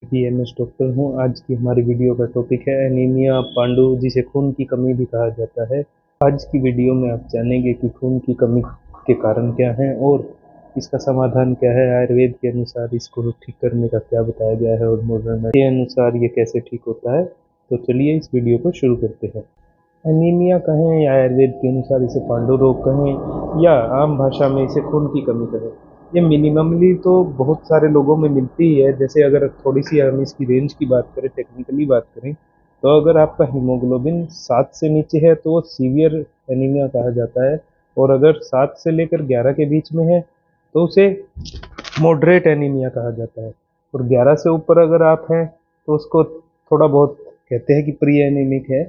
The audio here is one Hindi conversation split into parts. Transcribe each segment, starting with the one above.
एमएस डॉक्टर हूँ। आज की हमारी वीडियो का टॉपिक है एनीमिया पांडु, जिसे खून की कमी भी कहा जाता है। आज की वीडियो में आप जानेंगे कि खून की कमी के कारण क्या हैं और इसका समाधान क्या है। आयुर्वेद के अनुसार इसको ठीक करने का क्या बताया गया है और मॉडर्न के अनुसार ये कैसे ठीक होता है। तो चलिए इस वीडियो को शुरू करते हैं। एनीमिया कहें या आयुर्वेद के अनुसार इसे पांडु रोग कहें या आम भाषा में इसे खून की कमी कहें, ये मिनिममली तो बहुत सारे लोगों में मिलती ही है। जैसे अगर थोड़ी सी हम इसकी रेंज की बात करें, टेक्निकली बात करें, तो अगर आपका हीमोग्लोबिन 7 से नीचे है तो वो सीवियर एनीमिया कहा जाता है, और अगर 7 से लेकर 11 के बीच में है तो उसे मॉडरेट एनीमिया कहा जाता है। और 11 से ऊपर अगर आप हैं तो उसको थोड़ा बहुत कहते हैं कि प्री एनीमिक है,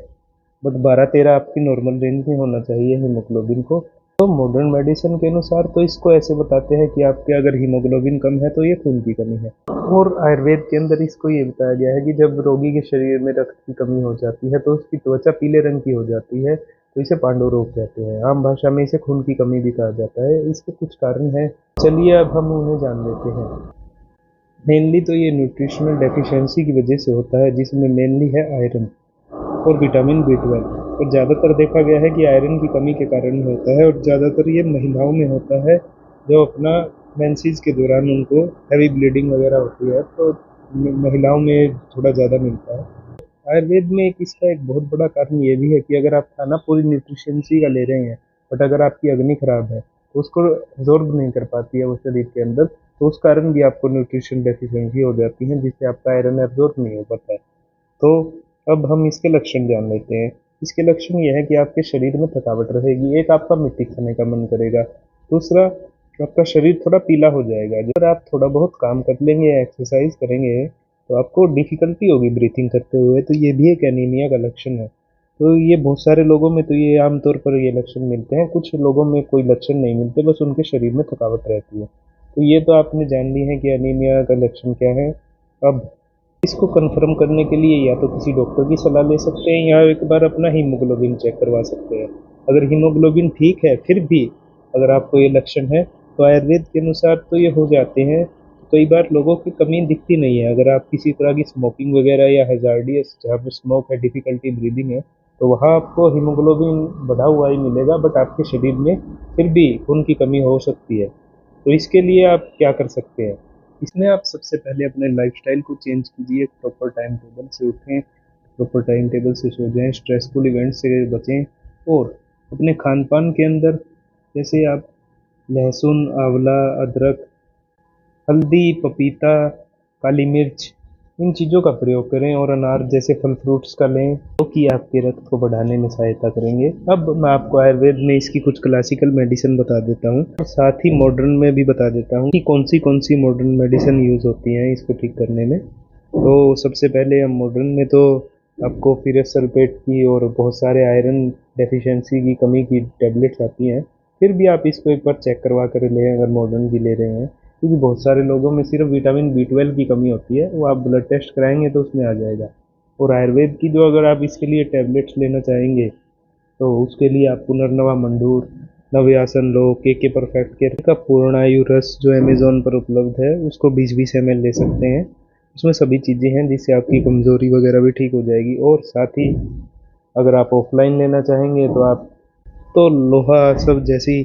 बट 12-13 आपकी नॉर्मल रेंज में होना चाहिए हीमोग्लोबिन को। तो मॉडर्न मेडिसिन के अनुसार तो इसको ऐसे बताते हैं कि आपके अगर हीमोग्लोबिन कम है तो ये खून की कमी है। और आयुर्वेद के अंदर इसको ये बताया गया है कि जब रोगी के शरीर में रक्त की कमी हो जाती है तो उसकी त्वचा पीले रंग की हो जाती है, तो इसे पांडु रोग कहते हैं। आम भाषा में इसे खून की कमी भी कहा जाता है। इसके कुछ कारण हैं, चलिए अब हम उन्हें जान लेते हैं। मेनली तो ये न्यूट्रिशनल डेफिशिएंसी की वजह से होता है, जिसमें मेनली है आयरन और विटामिन B12। और ज़्यादातर देखा गया है कि आयरन की कमी के कारण होता है, और ज़्यादातर ये महिलाओं में होता है जो अपना मेंसेस के दौरान उनको हैवी ब्लीडिंग वगैरह होती है, तो महिलाओं में थोड़ा ज़्यादा मिलता है। आयुर्वेद में एक इसका एक बहुत बड़ा कारण ये भी है कि अगर आप खाना पूरी न्यूट्रिशंसी का ले रहे हैं, बट अगर आपकी अग्नि खराब है तो उसको एब्जॉर्ब नहीं कर पाती है वो शरीर के अंदर, तो उस कारण भी आपको न्यूट्रिशन डेफिशिएंसी हो जाती है, जिससे आपका आयरन एब्जॉर्ब नहीं हो पाता है। तो अब हम इसके लक्षण जान लेते हैं। इसके लक्षण ये है कि आपके शरीर में थकावट रहेगी, एक आपका मिट्टी खाने का मन करेगा, दूसरा आपका शरीर थोड़ा पीला हो जाएगा। अगर आप थोड़ा बहुत काम कर लेंगे, एक्सरसाइज करेंगे, तो आपको डिफिकल्टी होगी ब्रीथिंग करते हुए, तो ये भी एक एनीमिया का लक्षण है। तो ये बहुत सारे लोगों में तो ये आमतौर पर ये लक्षण मिलते हैं, कुछ लोगों में कोई लक्षण नहीं मिलते, बस उनके शरीर में थकावट रहती है। तो ये तो आपने जान ली है कि एनीमिया का लक्षण क्या है। अब इसको कंफर्म करने के लिए या तो किसी डॉक्टर की सलाह ले सकते हैं या एक बार अपना हीमोग्लोबिन चेक करवा सकते हैं। अगर हीमोग्लोबिन ठीक है फिर भी अगर आपको ये लक्षण है, तो आयुर्वेद के अनुसार तो ये हो जाते हैं। कई बार लोगों की कमी दिखती नहीं है। अगर आप किसी तरह की स्मोकिंग वगैरह या हैजार्डियस जहाँ पे स्मोक है, डिफिकल्टी ब्रीदिंग है, तो वहाँ आपको हीमोग्लोबिन बढ़ा हुआ ही मिलेगा, बट आपके शरीर में फिर भी खून की कमी हो सकती है। तो इसके लिए आप क्या कर सकते हैं? इसमें आप सबसे पहले अपने लाइफस्टाइल को चेंज कीजिए। प्रॉपर टाइम टेबल से उठें, प्रॉपर टाइम टेबल से सो जाएं, स्ट्रेसफुल इवेंट से बचें, और अपने खान पान के अंदर जैसे आप लहसुन, आंवला, अदरक, हल्दी, पपीता, काली मिर्च, इन चीज़ों का प्रयोग करें, और अनार जैसे फल फ्रूट्स का लें, जो कि आपके रक्त को बढ़ाने में सहायता करेंगे। अब मैं आपको आयुर्वेद में इसकी कुछ क्लासिकल मेडिसिन बता देता हूँ, और साथ ही मॉडर्न में भी बता देता हूँ कि कौन सी मॉडर्न मेडिसिन यूज़ होती हैं इसको ठीक करने में। तो सबसे पहले हम मॉडर्न में तो आपको फिरस सल्फेट की और बहुत सारे आयरन डेफिशिएंसी की कमी की टैबलेट्स आती हैं। फिर भी आप इसको एक बार चेक करवा कर लें अगर मॉडर्न की ले रहे हैं, क्योंकि बहुत सारे लोगों में सिर्फ विटामिन B12 की कमी होती है, वो आप ब्लड टेस्ट कराएंगे तो उसमें आ जाएगा। और आयुर्वेद की जो अगर आप इसके लिए टैबलेट्स लेना चाहेंगे, तो उसके लिए आप पुनर्नवा मंडूर, नवयासन लो, के परफेक्ट केयर का पूर्णायु रस जो अमेजोन पर उपलब्ध है उसको 20-20 ml ले सकते हैं। उसमें सभी चीज़ें हैं जिससे आपकी कमज़ोरी वगैरह भी ठीक हो जाएगी। और साथ ही अगर आप ऑफलाइन लेना चाहेंगे तो आप तो लोहा सब जैसी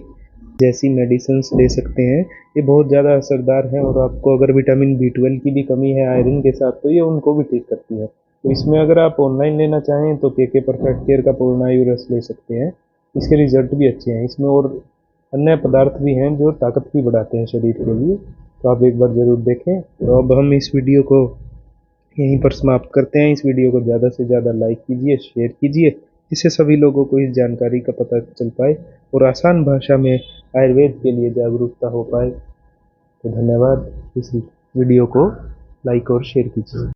जैसी मेडिसिन्स ले सकते हैं। ये बहुत ज़्यादा असरदार हैं, और आपको अगर विटामिन B12 की भी कमी है आयरन के साथ, तो ये उनको भी ठीक करती है। तो इसमें अगर आप ऑनलाइन लेना चाहें तो के परफेक्ट केयर का पूर्णायु रस ले सकते हैं। इसके रिजल्ट भी अच्छे हैं। इसमें और अन्य पदार्थ भी हैं जो ताकत भी बढ़ाते हैं शरीर के लिए, तो आप एक बार ज़रूर देखें। तो अब हम इस वीडियो को यहीं पर समाप्त करते हैं। इस वीडियो को ज़्यादा से ज़्यादा लाइक कीजिए, शेयर कीजिए, जिससे सभी लोगों को इस जानकारी का पता चल पाए और आसान भाषा में आयुर्वेद के लिए जागरूकता हो पाए। तो धन्यवाद। इस वीडियो को लाइक और शेयर कीजिए।